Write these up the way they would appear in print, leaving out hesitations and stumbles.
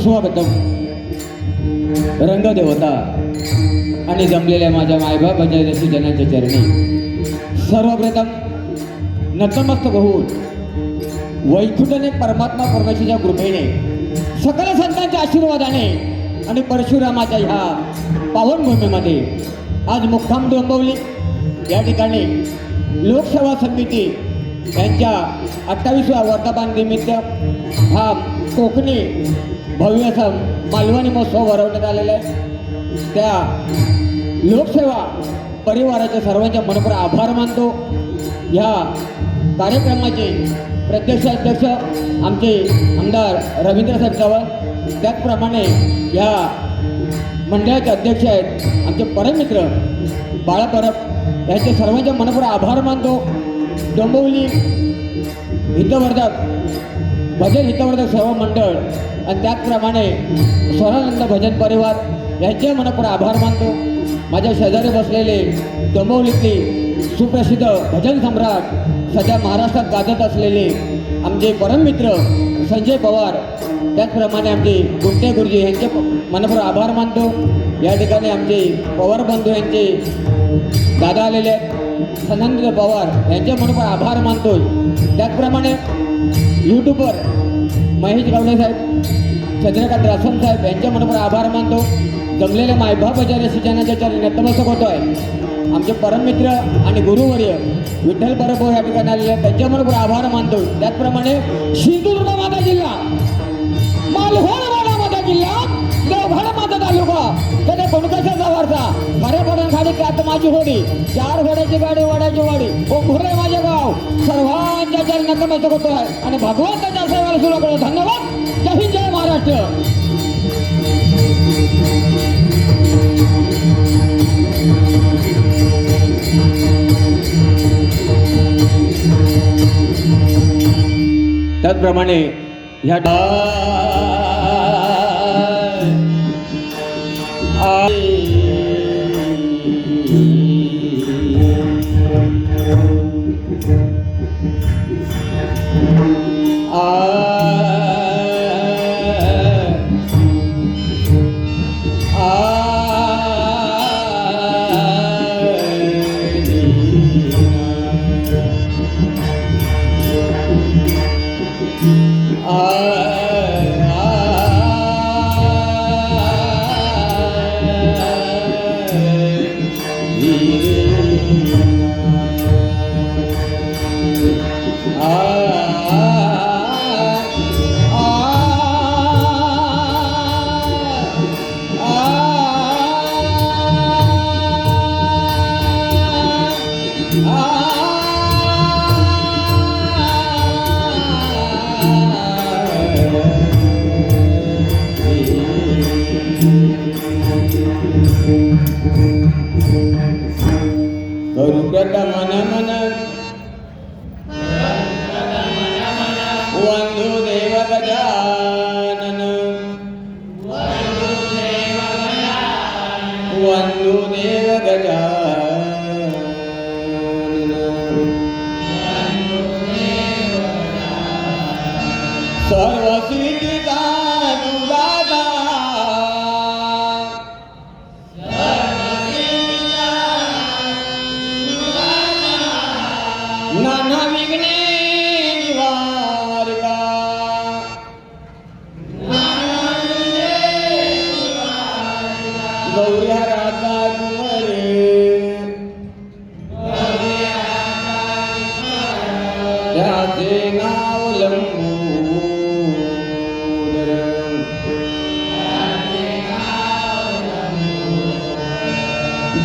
स्वागतम रंगदेवता आणि जमलेल्या माझ्या मायबापाच्या जशी जनाच्या चरणी सर्वप्रथम नतमस्तक होऊन वैकुंठने परमात्मा परमेश्वराच्या कृपेने सकल संतांच्या आशीर्वादाने आणि परशुरामाच्या ह्या पावनभूमीमध्ये आज मुक्काम डोंबिवली या ठिकाणी लोकसेवा समिती यांच्या 28व्या वर्धापन निमित्त हा कोकणी भव्य असा मालवणी महोत्सव भरवण्यात आलेला आहे। त्या लोकसेवा परिवाराचे सर्वांच्या मनपूर्वक आभार मानतो। ह्या कार्यक्रमाचे प्रत्यक्ष अध्यक्ष आमचे आमदार रवींद्रसाहेब चव्हाण, त्याचप्रमाणे ह्या मंडळाचे अध्यक्ष आहेत आमचे परममित्र बाळा परब, यांचे सर्वांच्या मनपूर्वक आभार मानतो। डोंबिवली हितवर्धक भजन हितवर्धक सेवा मंडळ आणि त्याचप्रमाणे स्वरानंद भजन परिवार यांचे मनपूर्वक आभार मानतो। माझ्या शेजारी बसलेले डोंबिवलीतले सुप्रसिद्ध भजन सम्राट सध्या महाराष्ट्रात गाजत असलेले आमचे परममित्र संजय पवार, त्याचप्रमाणे आमचे गुंटे गुरुजी यांचे मनपूर्वक आभार मानतो। या ठिकाणी आमचे पवार बंधू यांचे दादा आलेले आहेत, सनंद पवार यांचे मनपूर्वक आभार मानतो। त्याचप्रमाणे यूट्यूबवर महेश गावडे साहेब, चंद्रकांत रासम साहेब यांच्या मनपूर्वक आभार मानतो। जमलेल्या मायबापाच्या रसिकांच्या चरणी नतमस्तक होतो आहे। आमचे परममित्र आणि गुरुवर्य विठ्ठल परब या ठिकाणी आलेले आहेत, त्यांच्या मनपूर्वक आभार मानतो। त्याचप्रमाणे सिंधुदुर्ग माता जिल्हा, मालवण माता जिल्हा, देवगड माता तालुका, त्याने कोणकाच्या जवळचा खऱ्या पडून खाली त्यात माझी होडी, 4 घोड्याची गाडी वड्याची वाडी, घोडे माझे गाव, सर्वांच्या चरणी नतमस्तक होतो आहे आणि भगवंताच्या सेवेला सुरू करतो। धन्यवाद। जय हिंद, जय महाराष्ट्र। त्याचप्रमाणे ह्या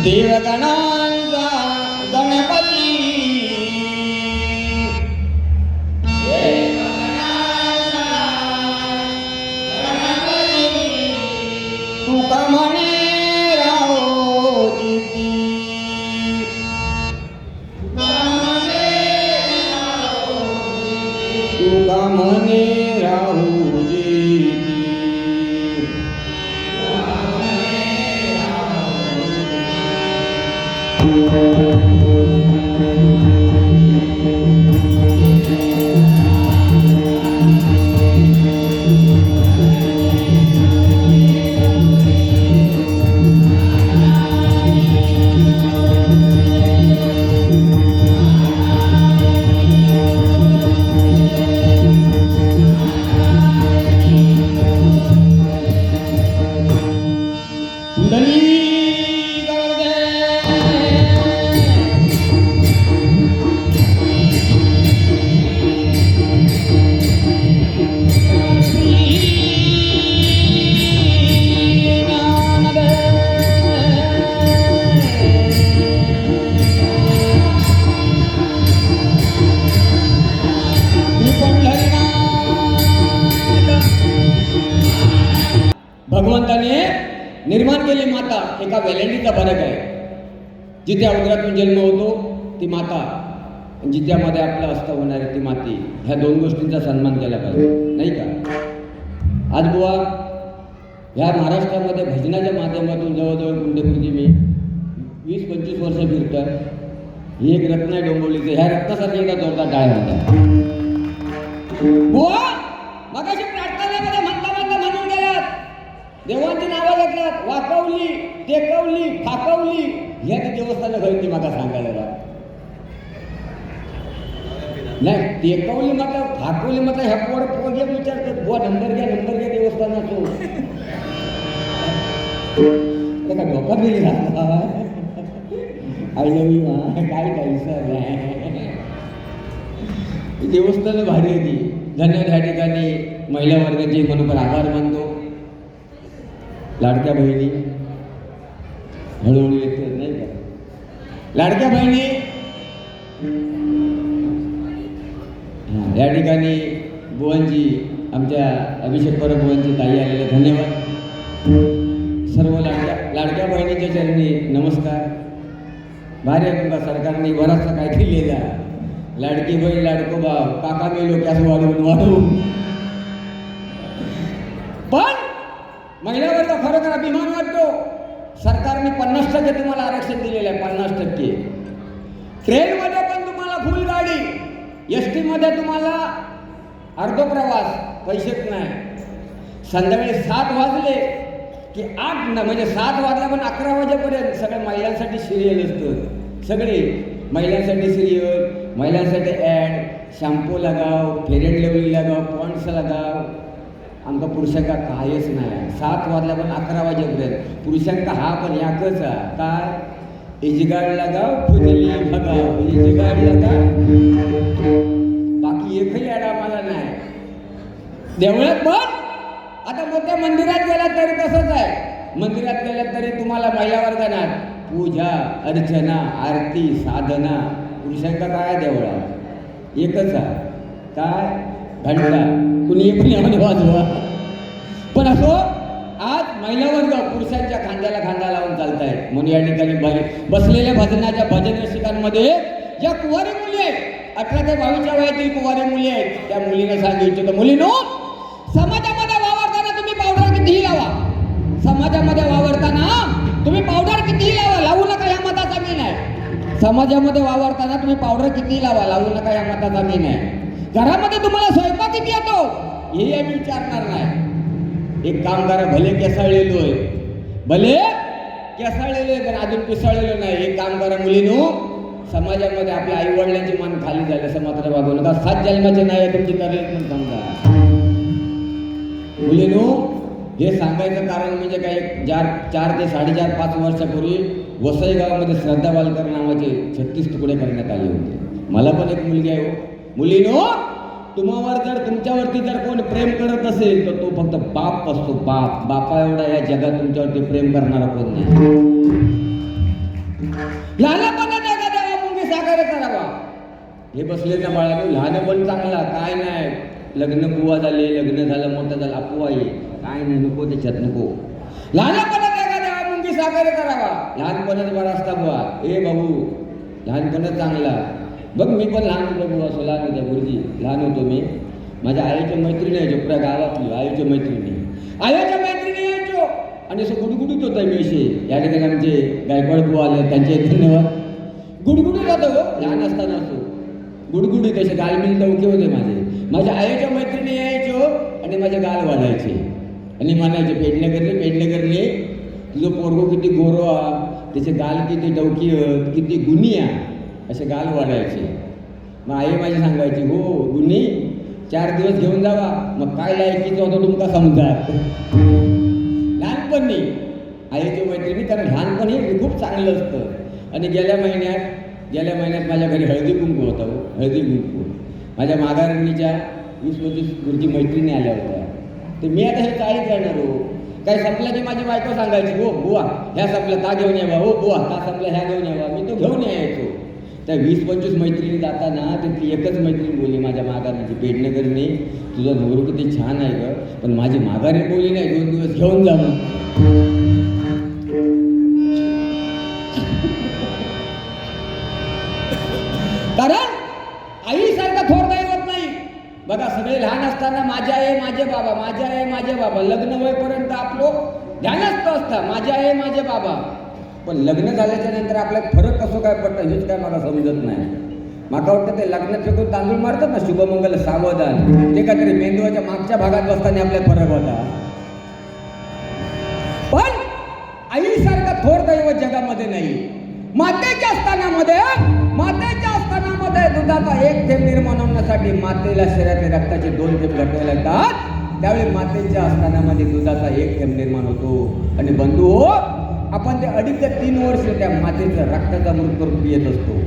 देवगणांचा गणपती, तुका म्हणे राहो जिती, तुका म्हणे राहो जिती। गेली माता एका वेलंडीचा फरक आहे. जिथे उदरातून जन्म होतो ती माता, जिच्यामध्ये आपलं असतं होणार ती माती, ह्या दोन गोष्टींचा सन्मान केला पाहिजे, नाही का? आज बुवा ह्या महाराष्ट्रामध्ये भजनाच्या माध्यमातून जवळजवळ गुंडेपुरची मी 20-25 वर्ष फिरतोय. ही एक रत्न आहे डोंबिवलीचं. ह्या रत्नासाठी एकदा जोरदार टाळ्या होत्या. बुवा मगाशी प्रार्थनेमध्ये म्हणता म्हणून गेलात, देवांची नावं घेतलात, वाकवली, टेकवली, फाकवली, ह्या ती देवस्थानं घरी मला सांगायला नाही. टेकवली माता, फाकवली माता, ह्या पोरगे विचारतात बुवा नंबर घ्या देवस्थानाचो का डोका गेली आई नवी काय सर देवस्थान भारी होती. धन्यवाद. ह्या ठिकाणी महिला वर्गाचे मनोपर आभार मानतो. लाडक्या बहिणी हळूहळू येत नाही का? लाडक्या बहिणी या ठिकाणी बुवांची, आमच्या अभिषेक परब बुवांची ताई आलेले धन्यवाद. सर्व लाडक्या बहिणीच्या चरणी नमस्कार. भारी आहे तुमका सरकारने बराचसा काय दिलेला. लाडकी बहीण लाडको भाव, काका मेलो कॅस वाढवून पण महिला वर्ग खरोखर अभिमान वाटतो. सरकारने 50% तुम्हाला आरक्षण दिलेलं आहे. 50%. ट्रेनमध्ये पण तुम्हाला फुल गाडी, एसटी मध्ये तुम्हाला अर्धो प्रवास, पैसेच नाही. संध्याकाळी 7 वाजले की 8 म्हणजे 7 वाजला पण 11 वाजेपर्यंत सगळ्या महिलांसाठी सिरियल असतं. सगळे महिलांसाठी सिरियल, महिलांसाठी ॲड, शॅम्पू लगाव, फेअर अँड लवली लगाव, पॉन्ड्स लगाव. आमका पुरुषांका काहीच नाही. 7 वाजला पण 11 वाजेपर्यंत. पुरुषांका हा पण याकच काय इजगाड लगाव, फुजली भगाव, इजगाड लगाव, बाकी एकही ॲड आम्हाला नाही. देवळात पण आता मोठ्या मंदिरात गेलात तरी तसंच आहे. मंदिरात गेलात तरी तुम्हाला महिला वर्गानात पूजा, अर्चना, आरती, साधना. पुरुषांका काय देवळात एकच आहे, काय घंटा, कुणी पण वाजवा. पण असो आज महिला वर्ग पुरुषांच्या खांद्याला खांदा लावून चालतायत. म्हणून या ठिकाणी बसलेल्या भजनाच्या भजन रसिकांमध्ये ज्या कुवारी मुली आहेत, 18 ते 22च्या वयातील कुवारी मुली आहेत, त्या मुलीने सांगितलं तर मुलीनो, समाजामध्ये वावरताना तुम्ही पावडर कितीही लावा. समाजामध्ये वावरताना तुम्ही पावडर कितीही लावा, लावू नका या मताचा मी नाही. समाजामध्ये वावरताना तुम्ही पावडर कितीही लावा, लावू नका या मताचा मी नाही. घरामध्ये तुम्हाला स्वयंपाक किती येतो हे आम्ही विचारणार नाही. एक काम करा, भले केसाळलेलो आहे, भले केसाळलेलो आहे पण अजून पिसाळलेलो नाही. एक काम करा मुलीनो, समाजामध्ये आपल्या आई वडिलांची मान खाली झाली असं मात्र वागू नका. 7 जन्माचे नाही तुमची तरलेत म्हणून समजा. मुलीनो, हे सांगायचं कारण म्हणजे काय, 4 ते 4.5 वर्षापूर्वी वसई गावामध्ये श्रद्धा वालकर नावाचे 36 तुकडे करण्यात आले होते. मला पण एक मुलगी आहे. मुलीनो, तुम्हावर जर तुमच्यावरती जर कोण प्रेम करत असेल तर तो फक्त बाप असतो. बापा एवढा या जगात तुमच्यावरती प्रेम करणारा कोण नाही. लहानपणात एका देवा मुंगी साकार करावा. हे बसले ना बाळाने, लहानपण चांगला काय नाही. लग्न बुवा झाले, लग्न झालं, मोठं झालं, अपुवा ये काय नाही, नको त्याच्यात नको. लहानपणात एका देवा मुंगी साकार करावा. लहानपणच बरा असता बुवा. ए भाऊ, लहानपणच चांगला. बघ मी पण लहान होतो बुवा, असं लहान होत्या गुरुजी, लहान होतो मी. माझ्या आईच्या मैत्रिणी यायचो, पुऱ्या गावातली आईच्या मैत्रिणी यायचो आणि असं गुडगुडीत होतं मी असे. या ठिकाणी आमचे गायकवाड बुवा आले, त्यांचे धन्यवाद. गुडगुडीत होतो लहान असताना, असो गुडगुडीत असे गालमिल डवके होते माझे. माझ्या आईच्या मैत्रिणी यायचो आणि माझे गाल वाढायचे आणि म्हणायचे, पेडणेकरने तुझं पोरगो किती गोरो, त्याचे गाल किती डवकी, किती गुन्ही असे गाल वाढायचे. मग आई माझी सांगायची, हो गुन्ही 4 दिवस घेऊन जावा, मग काय लायकीचं होतं तुमका समजा. लहानपणी आईची मैत्रिणी, कारण लहानपणी खूप चांगलं असतं. आणि गेल्या महिन्यात माझ्या घरी हळदी कुंकू होतं. हळदी कुंकू माझ्या माघारणीच्या 20-25 गुरुजी मैत्रिणी आल्या होत्या. तर मी आता हे चाळीत जाणार हो, काय संपलं की माझी बायको सांगायची, हो बुवा ह्या संपल्या का घेऊन यावा, हो बुवा का संपल्या ह्या घेऊन यावा. मी तो घेऊन यायचो. त्या 20-25 मैत्रिणी जाताना ती एकच मैत्रीण बोलली माझ्या माघारणीची, पेडणेकरने तुझा नवरू किती छान आहे ग, पण माझी माघारी बोलली नाही 2 दिवस घेऊन जा. कारण आईसारखा थोर दैवत नाही. बघा, सगळे लहान असताना माझे आहे माझे बाबा, माझे आहे माझे बाबा, लग्न होईपर्यंत आपलं ध्यानस्थ असतं माझे आहे माझे बाबा. पण लग्न झाल्याच्या नंतर आपल्याला फरक कसं काय पडतं हेच काय मला समजत नाही. माका वाटतं ते लग्नात फेकून तांदूळ मारतात ना, शुभमंगल सावधान, ते काहीतरी मेंदूच्या मागच्या भागात बसताना आपल्याला फरक होता. पण आईसारखा थोर दैवत जगामध्ये नाही. मातेच्या स्थानामध्ये दुधाचा एक थेंब निर्माण होण्यासाठी मातेला शरीरातले रक्ताचे 2 थेंब घटवे लागतात. त्यावेळी मातेच्या स्थानामध्ये दुधाचा एक थेंब निर्माण होतो. आणि बंधू हो, आपण ते 2.5 ते 3 वर्ष त्या मातेचं रक्ताचा मृत करून पियत असतो.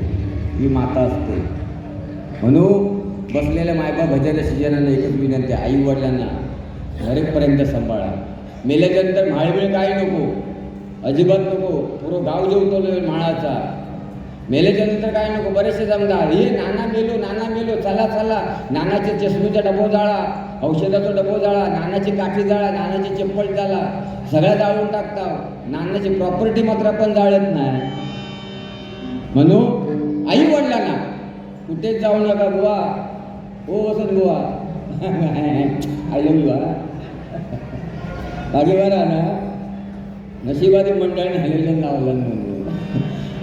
ही माता असते. म्हणून बसलेल्या मायबा भजन सिजनांना एकच विनंती, आई वडिलांना घरेपर्यंत सांभाळा. मेल्याच्यानंतर म्हाळबीळ काय नको, अजिबात नको. पुरं गाव जेवतो म्हाळाचा. मेल्याच्यानंतर काय नको. बरेचसे जमदा हे नाना मेलो चला चला, नानाचे चष्मीचा डबो जाळा, औषधाचा डबो जाळा, नानाची काठी जाळा, नानाची चप्पल जाळा, सगळ्या जाळून टाकता. नानाची प्रॉपर्टी मात्र आपण जाळत नाही. म्हणून आई वडिलांना कुठेच जाऊ नका बुवा. हो वसंत बुवा, आय लव्ह यू. बाकी बरं ना, नशिबादी मंडळाने हलेलं लावलं म्हणून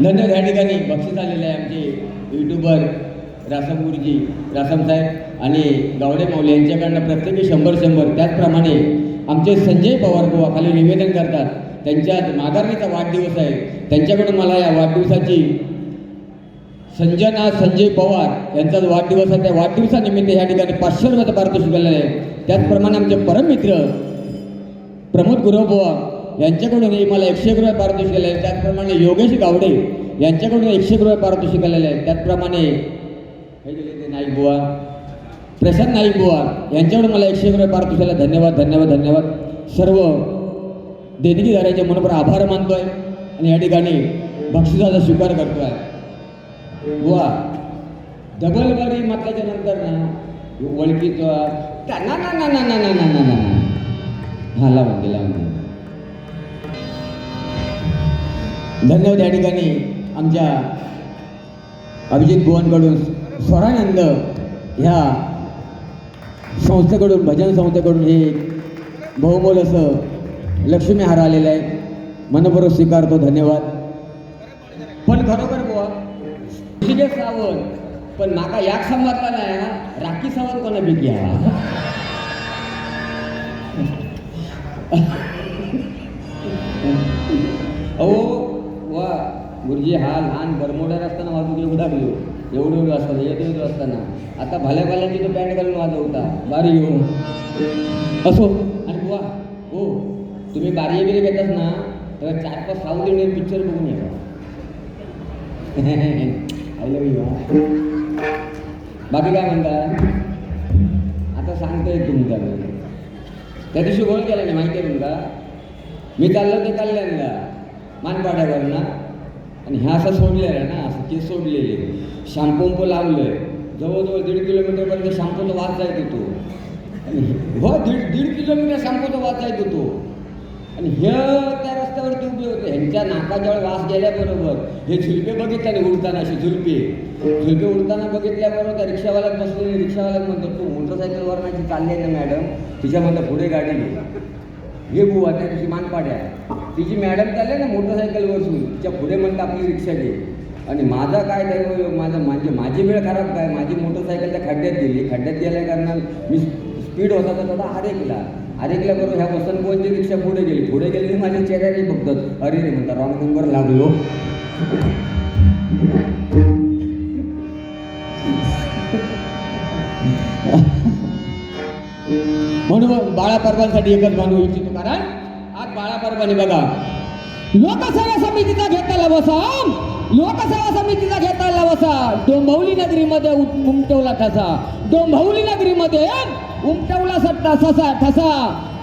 धन्यवाद. या ठिकाणी बक्षीस आलेले आहे आमचे युट्यूबर रासम गुरुजी, रासम साहेब आणि गावडे माऊली यांच्याकडनं प्रत्येकी 100-100. त्याचप्रमाणे आमचे संजय पवार बुवा खाली निवेदन करतात. त्यांच्या माघारणीचा वाढदिवस आहे. त्यांच्याकडून मला या वाढदिवसाची संजना संजय पवार यांचा वाढदिवस आहे, त्या वाढदिवसानिमित्त या ठिकाणी 500 रुपयाचं पारितोषिक आलेलं आहे. त्याचप्रमाणे आमचे परममित्र प्रमोद गुरव बुवा यांच्याकडूनही मला 101 रुपये पारितोषिक आलेले आहे. त्याचप्रमाणे योगेश गावडे यांच्याकडून 101 रुपये पारितोषिक आलेले आहे. त्याचप्रमाणे हे गेले ते नाईक बुवा, प्रशांत नाईक बुवा यांच्याकडून मला 101 रुपये पारितोषिक आले. धन्यवाद धन्यवाद धन्यवाद. सर्व देणगीदारांचे मनपूर्वक आभार मानतोय आणि या ठिकाणी बक्षिसाचा स्वीकार करतोय. बुवा डबल बारी म्हटल्याच्या नंतर ना ओळखीचा ना ना ना ना ना ना ना ना ना हा लावून दिला. धन्यवाद. या ठिकाणी आमच्या अभिजित बुवांकडून स्वरानंद ह्या संस्थेकडून, भजन संस्थेकडून हे बहुमोल असं लक्ष्मी हार आलेलं आहे. मनपूर्वक स्वीकारतो. धन्यवाद. पण खरोखर बुवा ऋषिकेश सावंत, पण माका याक समजला नाही ना, राखी सावंत कोणापैकी हा. अहो वा गुरुजी, हा लहान बरमोड्यावर असताना वाजवून एवढं असताना येतो असताना आता भल्या भल्यांची तो पॅन्ट घालून वाजवता बारी घेऊन असो. आणि बुवा हो, तुम्ही बारी वगैरे घेतात ना, तर 4-5 साऊथ इंडियन पिक्चर बघून येतो. I love you. बाकी काय म्हणता आता सांगतोय तुमचा. त्या दिवशी गोळ केला नाही माहिती आहे तुमका. मी चाललो ते कल्याणला मानपाड्यावर ना, आणि ह्या असं सोडलेलं ना, असं केस सोडलेले, शॅम्पू लावलंय. जवळजवळ 1.5 किलोमीटरपर्यंत शॅम्पूचा वास जायत होतो. आणि हो 1.5 किलोमीटर शॅम्पूचा वास जायत होतो. आणि हे त्या रस्त्यावरती उभे होते. ह्यांच्या नाकाजवळ वास गेल्याबरोबर हे झुलपे बघितल्याने उडताना, असे झुलपे उडताना बघितल्याबरोबर त्या रिक्षावाल्यात बसलेले रिक्षावाल्यात म्हणतो, तू मोटरसायकलवर माझी चालली आहे ना मॅडम, तिच्यामध्ये पुढे गाडी हे बुवा त्या दिवशी मानपाड्या तिची मॅडम चालले ना मोटरसायकलवर बसून, तिच्या पुढे म्हणतं आपली रिक्षा घे. आणि माझा काय दैव, माझी वेळ खराब काय, माझी मोटरसायकल त्या खड्ड्यात गेली. खड्ड्यात गेल्या कारणानं मी स्पीड होता तर थोडा आरेकल्याबरोबर ह्या वसंतभवनची रिक्षा पुढे गेली माझ्या चेहऱ्याने बघतात, अरे रे म्हणता रॉंग नंबर लागलो. म्हणून बाळापर्वांसाठी एकच मानू इच्छितो, कारण आज बाळापर्वाने बघा लोकसेवा समितीचा घेतला बसा, डोंबिवली नगरीमध्ये उमटवला ठसा, डोंबिवली नगरीमध्ये उमटवला ठसा,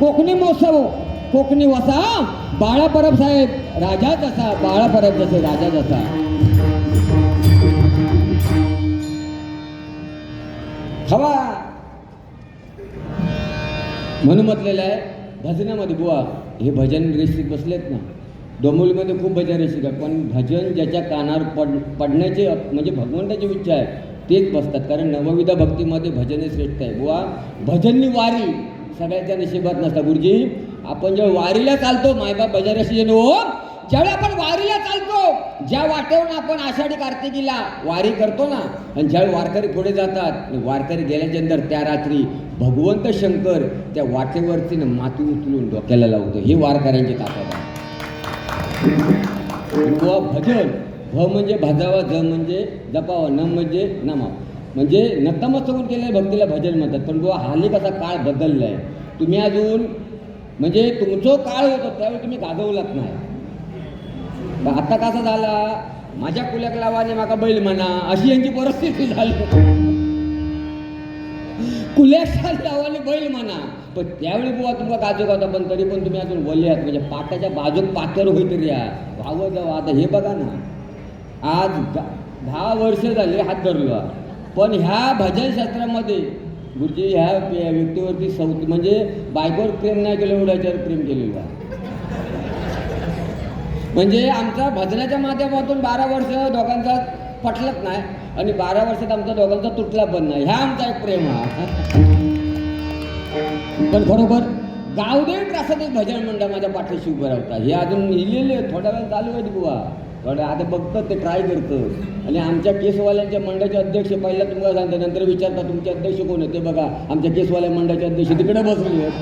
कोकणी महोत्सव कोकणी वसा, बाळापरब साहेब राजा जसा, बाळापरब जसे राजा जसा. हवा म्हणून म्हटलेलं आहे भजनामध्ये बुवा, हे भजन रेषेत बसलेत ना, डोंबिवलीमध्ये खूप भजन रसिक आहे, पण भजन ज्याच्या कानावर पडण्याची म्हणजे भगवंताची इच्छा आहे तेच बसतात. कारण नवविधा भक्तीमध्ये भजन श्रेष्ठ आहे. बुवा भजननी वारी सगळ्याच्या नशिबात नसतात. गुरुजी आपण जेव्हा वारीला चालतो मायबाप भजन रसिक हो, ज्यावेळी आपण वारीला चालतो, ज्या वाटेवरून आपण आषाढी कार्तिकीला वारी करतो ना, आणि ज्यावेळी वारकरी पुढे जातात, वारकरी गेल्याच्या नंतर त्या रात्री भगवंत शंकर त्या वाटेवरती माती उचलून डोक्याला लावतो. हे वारकऱ्यांची ताकद आहे. भजन भ म्हणजे भजावा, ज म्हणजे जपावा, न म्हणजे नमावा, म्हणजे नतमस्तकून केलेल्या भक्तीला भजन म्हणतात. पण बुवा हाली कसा काळ बदलला आहे. तुम्ही अजून म्हणजे तुमचा काळ होता त्यावेळी तुम्ही गाजवलाच नाही. आता कसा झाला, माझ्या कुल्याक लावाने माका बैल म्हणा अशी यांची परिस्थिती झाली. कुल्याच्या लावाने बैल म्हणा, पण त्यावेळी बुवा तुम्हाला गाजव होता, पण तरी पण तुम्ही अजून बोलले आहात. म्हणजे पाटाच्या बाजूक पातर होईतरी या व्हावं जावं. आता हे बघा ना, आज 10 वर्ष झाले हात धरलो, पण ह्या भजनशास्त्रामध्ये गुरुजी ह्या व्यक्तीवरती म्हणजे बायकोवर प्रेम नाही केलं, एवढ्याच्यावर प्रेम केलेलं आहे. म्हणजे आमच्या भजनाच्या माध्यमातून 12 वर्ष दोघांचा पटलत नाही, आणि 12 वर्षात आमचा दोघांचा तुटला पण नाही. ह्या आमचा एक प्रेम हा. पण खरोखर गावदेवी प्रासादिक भजन मंडळ माझ्या पाठीशी उभं राहतात. हे अजून लिहिलेले थोड्या वेळ चालू आहे बुवा, थोड्या आता बघतात, ते ट्राय करतं. आणि आमच्या केसवाल्यांच्या मंडळाचे अध्यक्ष पहिला तुम्हाला सांगतात, नंतर विचारतात तुमचे अध्यक्ष कोण आहे. ते बघा आमच्या केसवाल्या मंडळाचे अध्यक्ष तिकडे बसले आहेत.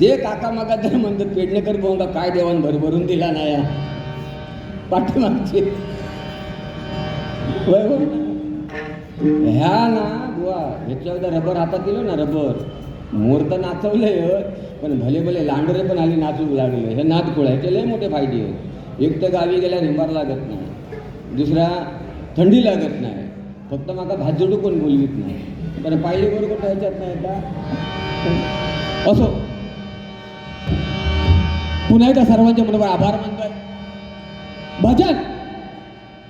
ते काका मागा तर म्हणतात पेडणेकर बोंगा काय देवान भरभरून दिला नाही पाठीमागचे. ह्या ना बुवा ह्याच्या एकदा रबर हातात दिलं ना, रबर मोर तर नाचवलंय, पण भले भले लांडोरे पण आली नाचू लागले. हे नादखोळ ह्याचे लय मोठे फायदे आहेत. एक तर गावी गेल्या हिंबार लागत नाही, दुसरा थंडी लागत नाही, फक्त माका भाजडू पण बोलवीत नाही. पण पाहिली बरोबर कुठं ह्याच्यात नाही का. असो, पुन्हा एकदा सर्वांच्या मनोबळ आभार मानतोय. भजन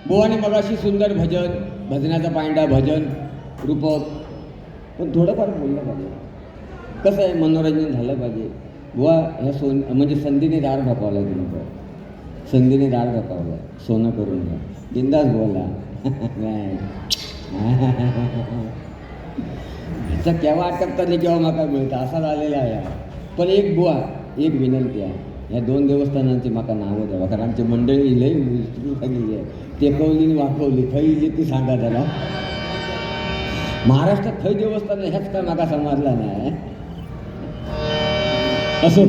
बुवाने मगाशी सुंदर भजन, भजनाचा पांडा, भजन रूपक, पण थोडंफार बोललं पाहिजे. कसं आहे, मनोरंजन झालं पाहिजे. बुवा ह्या म्हणजे संधीने दार ढापावला, तुम्ही संधीने दार ढापावला, सोनं करून घ्या, बिंदास बोला. ह्याचा केव्हा अटकतात नाही केव्हा माका मिळतं असा झालेला आहे. पण एक बुवा एक विनंती आहे, ह्या 2 देवस्थानांची माका नावं द्यावा, कारण आमची मंडळी लई गेली आहे. टेकवली वाकवली थैली ती सांगा जरा. महाराष्ट्रात थै देवस्थान ह्याच काय माका समजला नाही. असो,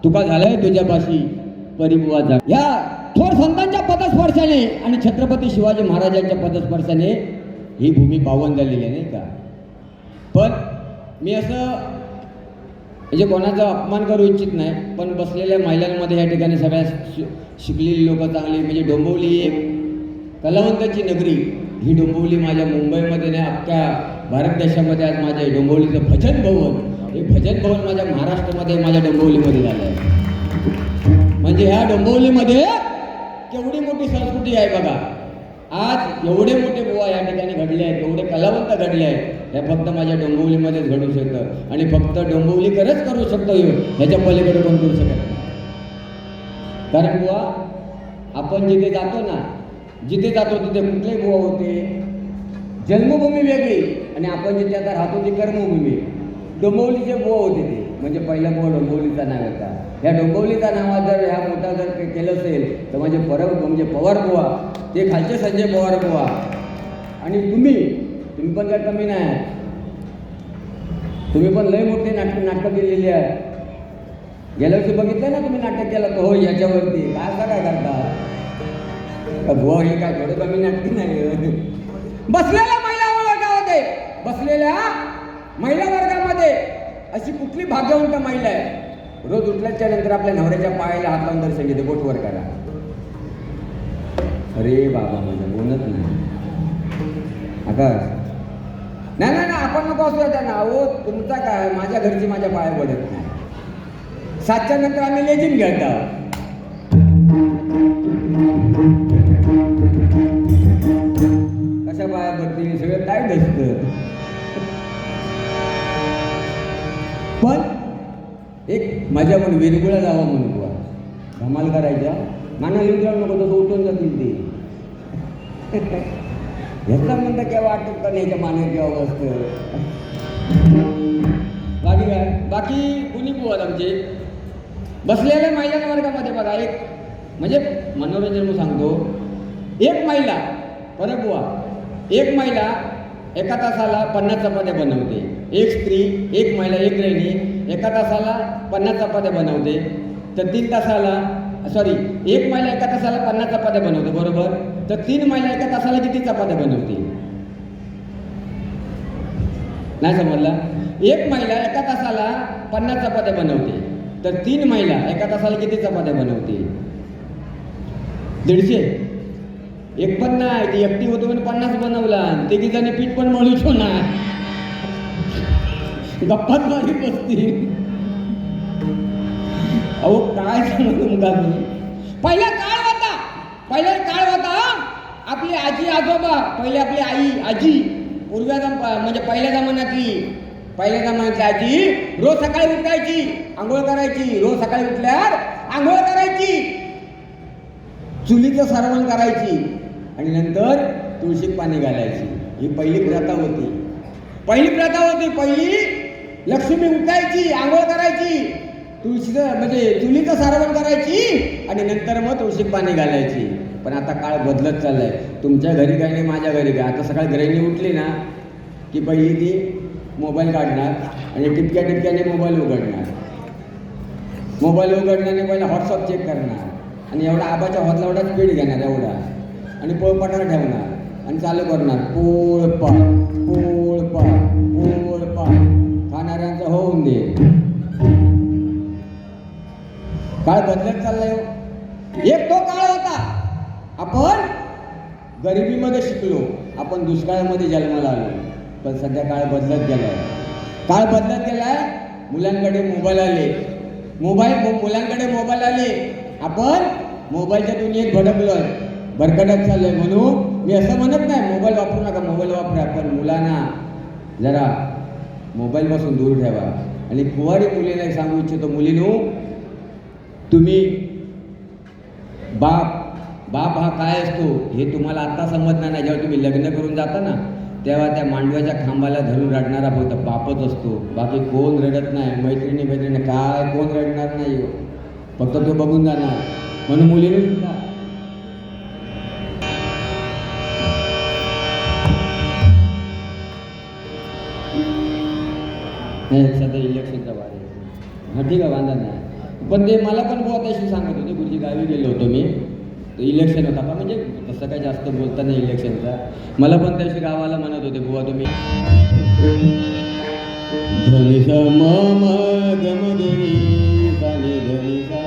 तुका झालाय तुझ्यापाशी परिबुवा जा या थोर संतांच्या पदस्पर्शाने आणि छत्रपती शिवाजी महाराजांच्या पदस्पर्शाने ही भूमी पावन झालेली आहे, नाही का? पण मी असं म्हणजे कोणाचा अपमान करू इच्छित नाही, पण बसलेल्या महिलांमध्ये या ठिकाणी सगळ्या शिकलेली लोक चांगली, म्हणजे डोंबिवली एक कलावंताची नगरी, ही डोंबिवली माझ्या मुंबईमध्ये नाही अख्ख्या भारत देशामध्ये आज माझ्या डोंबिवलीचं भजन भवन, हे भजन भवन माझ्या महाराष्ट्रामध्ये माझ्या डोंबिवलीमध्ये झालं आहे. म्हणजे ह्या डोंबिवलीमध्ये केवढी मोठी संस्कृती आहे बघा. आज एवढे मोठे बुवा या ठिकाणी घडले आहेत, एवढे कलावंत घडले आहेत, हे फक्त माझ्या डोंबिवलीमध्येच घडू शकतं आणि फक्त डोंबिवलीकरच करू शकतो, ह्याच्या पलीकडे कोण करू शकत नाही. कारण बुवा आपण जिथे जातो ना, जिथे जातो तिथे कुठले बुवा होते, जन्मभूमी वेगळी आणि आपण जिथे आता राहतो ती कर्मभूमी. डोंबिवलीचे बुवा होते ते, म्हणजे पहिला बुवा डोंबिवलीचा नाव होता. ह्या डोंबिवलीचा नावात जर ह्या मोठा जर केलं असेल तर म्हणजे म्हणजे पवार बुवा, ते खालचे संजय पवार बुवा, आणि तुम्ही पण काय कमी नाही, तुम्ही पण लय मोठी नाटकं केलेली आहे. गेल्या वर्षी बघितलं ना तुम्ही नाटक केलं तर हो याच्यावरती काय काय करता बुवा, हे काय थोडं कमी नाटकी नाही. बसलेल्या महिला वर्गामध्ये, बसलेल्या महिला वर्गामध्ये अशी कुठली भाग्यवंत महिला आहे, रोज उठल्याच्या नंतर आपल्या नवऱ्याच्या पायाला हात लावून दर्शन घेते, बोटवर करा. अरे बाबा माझं बोलत नाही आकाश, नाही नाही आपण नको असू द्या ना. हो तुमचा काय, माझ्या घरची माझ्या पाया पडत नाही. 7च्या नंतर आम्ही लेझिम घेत आहोत. कशा पाया पडतील, सगळं टाईट असतं. पण एक माझ्या म्हणून वेरगुळा जावा म्हणून बुवा, धमाल करायच्या माना लिंगराव नको तसं उठून जातील ते. ह्याचा म्हणता केव्हा वाटत का नाही, ह्याच्या मानेर केव्हा बसतं. बाकी काय, बाकी कुणी बुवा आमचे बसलेल्या महिला वर्गामध्ये बघा, एक म्हणजे मनोरंजन मी सांगतो, एक महिला बरं बुवा, एक महिला एका तासाला 50 चपात्या बनवते. एक स्त्री, एक महिला, एक गृहिणी एका तासाला 50 चपात्या बनवते. तर 3 तासाला एक महिला एका तासाला 50 चपात्या बनवते, बरोबर? तर 3 महिला एका तासाला किती चपात्या बनवते? नाही समजला? एक महिला एका तासाला 50 चपात्या बनवते, तर 3 महिला एका तासाला किती चपात्या बनवते? 150. एक पण नाही, ती एकटी होती म्हणून 50 बनवला, ते की जणी पीठ पण मळूच होणार, गप्पात मारी बसती. अहो काय सांगू तुमका मी, पहिला काळ होता आपली आजी आजोबा, पहिले आपली आई आजी म्हणजे पहिल्या जमान्यातली आजी रोज सकाळी उठायची, आंघोळ करायची, रोज सकाळी उठल्यावर आंघोळ करायची, चुलीचं सारवण करायची आणि नंतर तुळशीत पाणी घालायची. ही पहिली प्रथा होती. पहिली लक्ष्मी उठायची, आंघोळ करायची, तुळशीचं म्हणजे चुलीचं सारवण करायची आणि नंतर मग तुळशीत पाणी घालायची. पण आता काळ बदलत चाललाय. तुमच्या घरी काय नाही, माझ्या घरी काय. आता सकाळी गृहिणी उठली ना की पहिली ती मोबाईल काढणार आणि टिपक्याने मोबाईल उघडणार. मोबाईल उघडण्याने पहिला व्हॉट्सअप चेक करणार आणि एवढा आबाच्या हातला एवढा स्पीड घेणार एवढा आणि पोळपाटावर ठेवणार आणि चालू करणार पोळपाट खाणाऱ्यांचा होऊन दे. काळ बदलत चाललाय. एक तो काळ होता आपण गरिबीमध्ये शिकलो, आपण दुष्काळामध्ये जन्माला आलो. पण सध्या काळ बदलत गेलाय. मुलांकडे मोबाईल आले, मुलांकडे मोबाईल आले. आपण मोबाईलच्या दुनियेत भरकटत चाललोय. म्हणून मी असं म्हणत नाही मोबाईल वापरू नका, मोबाईल वापरा, पण मुलांना जरा मोबाईलपासून दूर ठेवा. आणि कुवारी मुलीला सांगू इच्छितो, मुलीनो, तुम्ही बाप हा काय असतो हे तुम्हाला आता समजणार नाही. जेव्हा तुम्ही लग्न करून जाता ना तेव्हा त्या मांडव्याच्या खांबाला धरून रडणारा फक्त बापच असतो, बाकी कोण रडत नाही. मैत्रिणी काय कोण रडणार नाही, फक्त तो बघून जाणार. म्हणून मुलीने सुद्धा सध्या इलेक्शनचा वार आहे. हा ठीक आहे, वांधा नाही. पण ते मला पण बुवा त्याशी सांगत होते, गुरुजी गावी गेलो होतो मी, इलेक्शन होता का, म्हणजे तसं काही जास्त बोलता नाही इलेक्शनचा. मला पण त्याशी गावाला म्हणत होते, बुवा तुम्ही धनी सा म म ग म ग री सा नि ध नि सा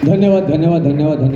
धन्यवाद धन्यवाद धन्यवाद धन्यवाद.